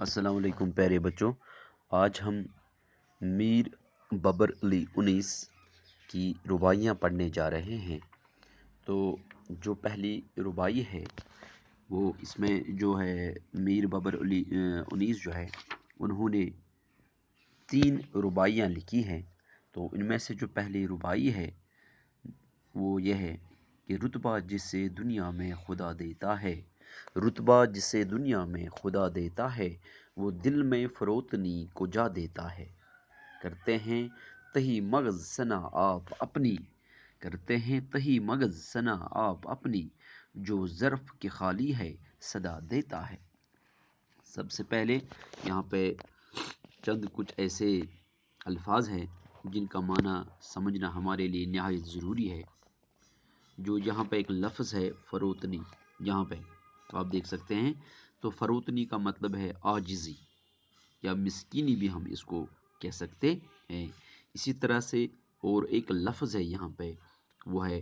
السلام علیکم پیارے بچوں، آج ہم میر بابر علی انیس کی رباعیاں پڑھنے جا رہے ہیں۔ تو جو پہلی رباعی ہے وہ اس میں جو ہے میر بابر علی انیس جو ہے انہوں نے 3 رباعیاں لکھی ہیں۔ تو ان میں سے جو پہلی رباعی ہے وہ یہ ہے کہ رتبہ جسے دنیا میں خدا دیتا ہے، رتبہ جسے دنیا میں خدا دیتا ہے، وہ دل میں فروتنی کو جا دیتا ہے۔ کرتے ہیں تہی مغز ثنا آپ اپنی، کرتے ہیں تہی مغز ثنا آپ اپنی، جو ظرف کے خالی ہے صدا دیتا ہے۔ سب سے پہلے یہاں پہ چند کچھ ایسے الفاظ ہیں جن کا معنی سمجھنا ہمارے لیے نہایت ضروری ہے۔ جو یہاں پہ ایک لفظ ہے فروتنی، یہاں پہ آپ دیکھ سکتے ہیں، تو فروتنی کا مطلب ہے عاجزی یا مسکینی بھی ہم اس کو کہہ سکتے ہیں۔ اسی طرح سے اور ایک لفظ ہے یہاں پہ، وہ ہے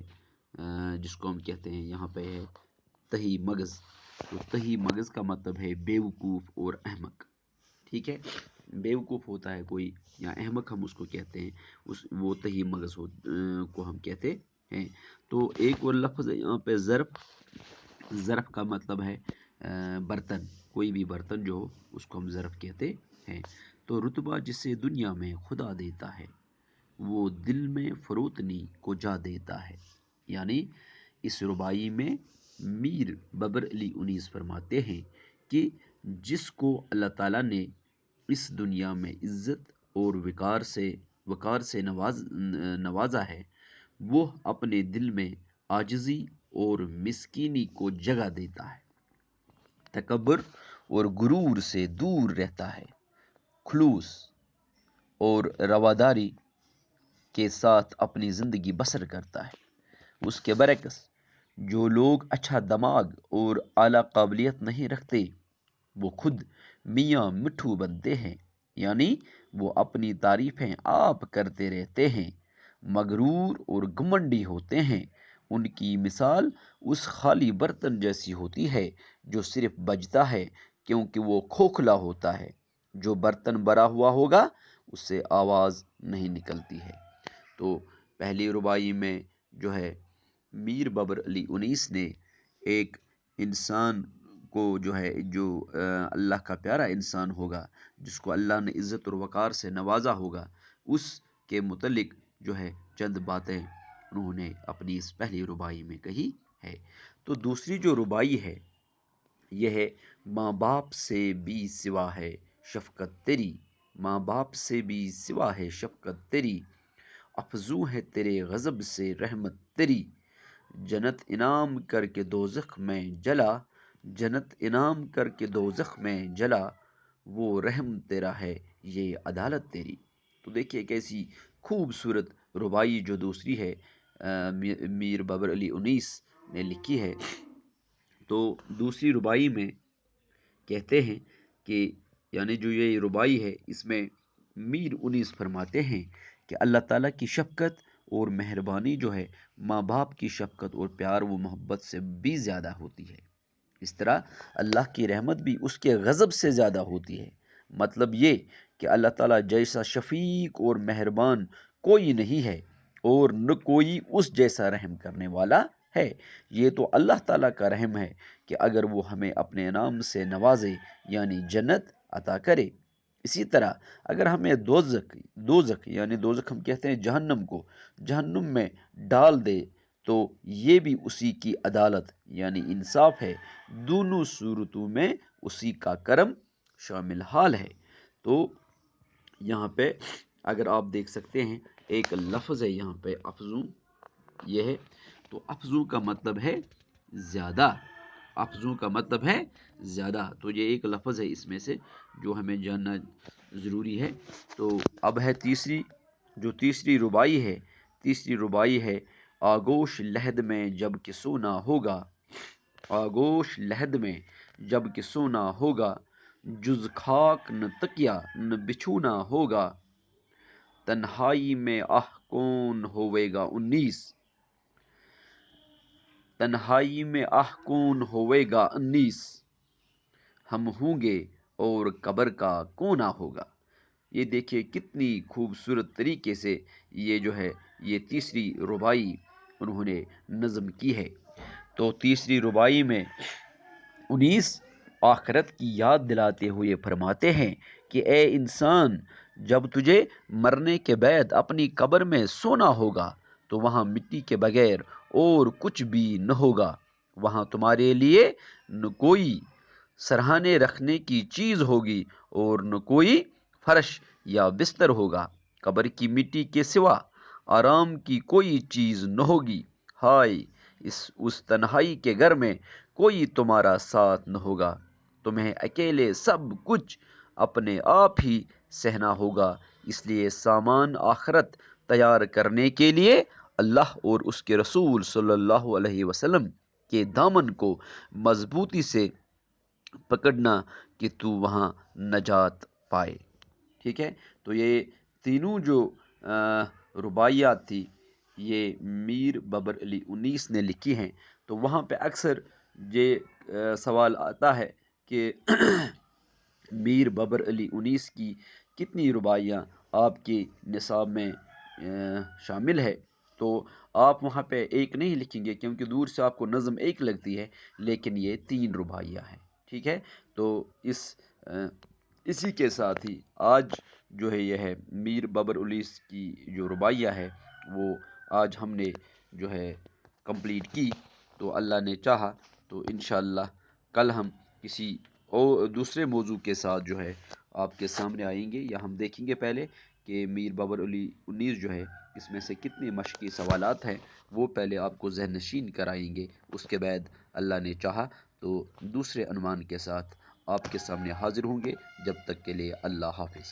جس کو ہم کہتے ہیں یہاں پہ ہے تہی مغز۔ تو تہی مغز کا مطلب ہے بیوقوف اور احمق، ٹھیک ہے۔ بیوقوف ہوتا ہے کوئی یا احمق ہم اس کو کہتے ہیں، وہ تہی مغز کو ہم کہتے ہیں۔ تو ایک اور لفظ ہے یہاں پہ ظرف، ظرف کا مطلب ہے برتن، کوئی بھی برتن جو ہو اس کو ہم ظرف کہتے ہیں۔ تو رتبہ جسے دنیا میں خدا دیتا ہے، وہ دل میں فروتنی کو جا دیتا ہے۔ یعنی اس رباعی میں میر بابر علی انیس فرماتے ہیں کہ جس کو اللہ تعالیٰ نے اس دنیا میں عزت اور وقار سے نوازا ہے، وہ اپنے دل میں عاجزی اور مسکینی کو جگہ دیتا ہے، تکبر اور غرور سے دور رہتا ہے، خلوص اور رواداری کے ساتھ اپنی زندگی بسر کرتا ہے۔ اس کے برعکس جو لوگ اچھا دماغ اور اعلیٰ قابلیت نہیں رکھتے، وہ خود میاں مٹھو بنتے ہیں، یعنی وہ اپنی تعریفیں آپ کرتے رہتے ہیں، مغرور اور گھمنڈی ہوتے ہیں۔ ان کی مثال اس خالی برتن جیسی ہوتی ہے جو صرف بجتا ہے کیونکہ وہ کھوکھلا ہوتا ہے۔ جو برتن بھرا ہوا ہوگا اس سے آواز نہیں نکلتی ہے۔ تو پہلی رباعی میں جو ہے میر بابر علی انیس نے ایک انسان کو جو ہے جو اللہ کا پیارا انسان ہوگا، جس کو اللہ نے عزت اور وقار سے نوازا ہوگا، اس کے متعلق جو ہے چند باتیں انہوں نے اپنی اس پہلی رباعی میں کہی ہے۔ تو دوسری جو رباعی ہے یہ ہے ماں باپ سے بھی سوا ہے شفقت تیری، ماں باپ سے بھی سوا ہے شفقت تیری، افزوں ہے تیرے غضب سے رحمت تیری، جنت انعام کر کے دوزخ میں جلا، جنت انعام کر کے دوزخ میں جلا، وہ رحم تیرا ہے یہ عدالت تیری۔ تو دیکھیے کیسی خوبصورت رباعی جو دوسری ہے میر بابر علی انیس نے لکھی ہے۔ تو دوسری رباعی میں کہتے ہیں کہ یعنی جو یہ رباعی ہے اس میں میر انیس فرماتے ہیں کہ اللہ تعالیٰ کی شفقت اور مہربانی جو ہے ماں باپ کی شفقت اور پیار و محبت سے بھی زیادہ ہوتی ہے۔ اس طرح اللہ کی رحمت بھی اس کے غضب سے زیادہ ہوتی ہے۔ مطلب یہ کہ اللہ تعالیٰ جیسا شفیق اور مہربان کوئی نہیں ہے اور نہ کوئی اس جیسا رحم کرنے والا ہے۔ یہ تو اللہ تعالیٰ کا رحم ہے کہ اگر وہ ہمیں اپنے انعام سے نوازے یعنی جنت عطا کرے۔ اسی طرح اگر ہمیں دوزخ یعنی دوزخ ہم کہتے ہیں جہنم کو، جہنم میں ڈال دے تو یہ بھی اسی کی عدالت یعنی انصاف ہے۔ دونوں صورتوں میں اسی کا کرم شامل حال ہے۔ تو یہاں پہ اگر آپ دیکھ سکتے ہیں ایک لفظ ہے یہاں پہ افزوں، یہ ہے تو افزوں کا مطلب ہے زیادہ، افزوں کا مطلب ہے زیادہ۔ تو یہ ایک لفظ ہے اس میں سے جو ہمیں جاننا ضروری ہے۔ تو اب ہے تیسری رباعی ہے، تیسری رباعی ہے آگوش لحد میں جب کہ سونا ہوگا، آگوش لحد میں جب کہ سونا ہوگا، جز خاک نہ تکیا نہ بچھونا ہوگا، تنہائی میں آہ کون ہوئے گا انیس، تنہائی میں آہ کون ہوئے گا انیس، ہم ہوں گے اور قبر کا کونا ہوگا۔ یہ دیکھیے کتنی خوبصورت طریقے سے یہ جو ہے یہ تیسری رباعی انہوں نے نظم کی ہے۔ تو تیسری رباعی میں 19 آخرت کی یاد دلاتے ہوئے فرماتے ہیں کہ اے انسان، جب تجھے مرنے کے بعد اپنی قبر میں سونا ہوگا تو وہاں مٹی کے بغیر اور کچھ بھی نہ ہوگا۔ وہاں تمہارے لیے نہ کوئی سرہانے رکھنے کی چیز ہوگی اور نہ کوئی فرش یا بستر ہوگا۔ قبر کی مٹی کے سوا آرام کی کوئی چیز نہ ہوگی۔ ہائے اس تنہائی کے گھر میں کوئی تمہارا ساتھ نہ ہوگا۔ تمہیں اکیلے سب کچھ اپنے آپ ہی سہنا ہوگا۔ اس لیے سامان آخرت تیار کرنے کے لیے اللہ اور اس کے رسول صلی اللہ علیہ وسلم کے دامن کو مضبوطی سے پکڑنا کہ تو وہاں نجات پائے۔ ٹھیک ہے، تو یہ تینوں جو رباعیات تھی یہ میر بابر علی 19 نے لکھی ہیں۔ تو وہاں پہ اکثر یہ سوال آتا ہے کہ میر بابر علی 19 کی کتنی رباعیاں آپ کے نصاب میں شامل ہے؟ تو آپ وہاں پہ ایک نہیں لکھیں گے کیونکہ دور سے آپ کو نظم ایک لگتی ہے، لیکن یہ 3 رباعیاں ہیں۔ ٹھیک ہے، تو اسی کے ساتھ ہی آج جو ہے یہ ہے میر بابر علی کی جو رباعیہ ہے وہ آج ہم نے جو ہے کمپلیٹ کی۔ تو اللہ نے چاہا تو انشاءاللہ کل ہم کسی اور دوسرے موضوع کے ساتھ جو ہے آپ کے سامنے آئیں گے، یا ہم دیکھیں گے پہلے کہ میر بابر علی 19 جو ہے اس میں سے کتنے مشقی سوالات ہیں، وہ پہلے آپ کو ذہن نشین کرائیں گے۔ اس کے بعد اللہ نے چاہا تو دوسرے عنوان کے ساتھ آپ کے سامنے حاضر ہوں گے۔ جب تک کے لیے اللہ حافظ۔